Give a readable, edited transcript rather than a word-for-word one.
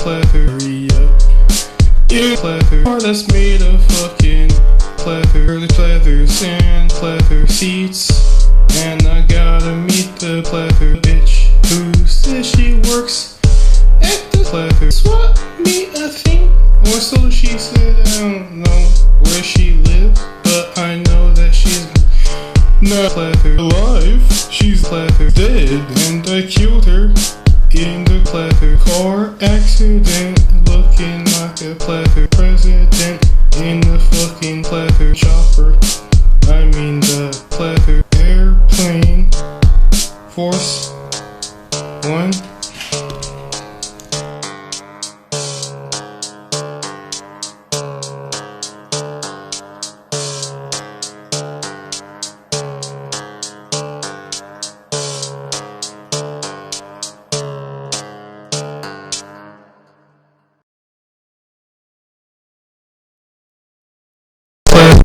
pleather in pleather car that's made of fucking pleather. The pleathers and pleather seats, and I gotta meet the pleather bitch who says she works at the pleather swap meet, I think, or so she said. I don't know where she lives, but I know that she's not pleather alive. She's pleather dead, and I killed her in the pleather car accident, looking like a pleather president in the fucking pleather chopper. I mean the pleather airplane. Force 1